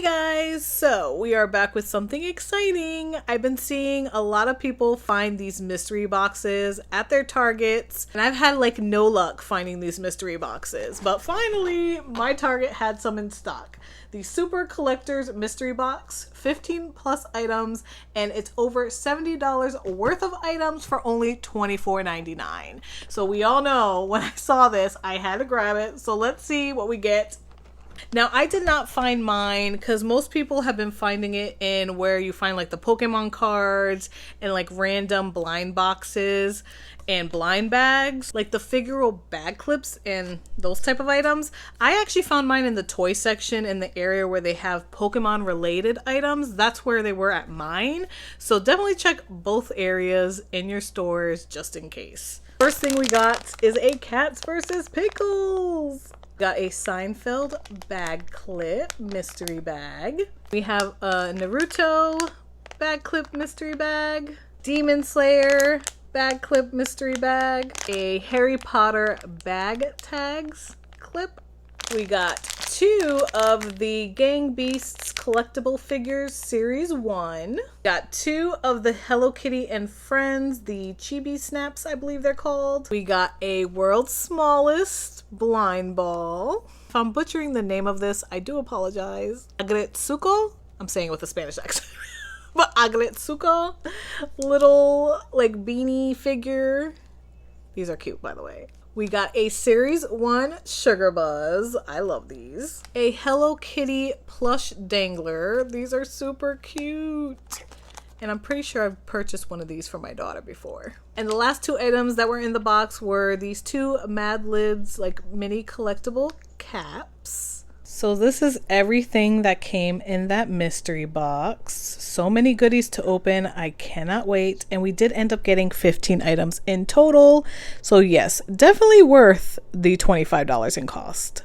Guys, so we are back with something exciting. I've been seeing a lot of people find these mystery boxes at their Targets, and I've had like no luck finding these mystery boxes, but finally my Target had some in stock. The Super Collector's Mystery Box, 15 plus items, and it's over $70 worth of items for only $24.99. So we all know when I saw this, I had to grab it. So let's see what we get. Now, I did not find mine because most people have been finding it in where you find like the Pokemon cards and like random blind boxes and blind bags, like the figural bag clips and those type of items. I actually found mine in the toy section in the area where they have Pokemon related items. That's where they were at mine. So definitely check both areas in your stores just in case. First thing we got is a Cats vs. Pickles. Got a Seinfeld bag clip mystery bag. We have a Naruto bag clip mystery bag. Demon Slayer bag clip mystery bag. A Harry Potter bag tags clip. We got 2 of the Gang Beasts collectible figures series 1. Got 2 of the Hello Kitty and Friends, the Chibi Snaps I believe they're called. We got a World's Smallest blind ball. If I'm butchering the name of this, I do apologize. Agretsuko? I'm saying it with a Spanish accent. But Agretsuko, little like beanie figure. These are cute, by the way. We got a Series 1 Sugar Buzz. I love these. A Hello Kitty plush dangler. These are super cute. And I'm pretty sure I've purchased one of these for my daughter before. And the last 2 items that were in the box were these 2 Mad Libs like mini collectible caps. So this is everything that came in that mystery box. So many goodies to open. I cannot wait. And we did end up getting 15 items in total. So yes, definitely worth the $25 in cost.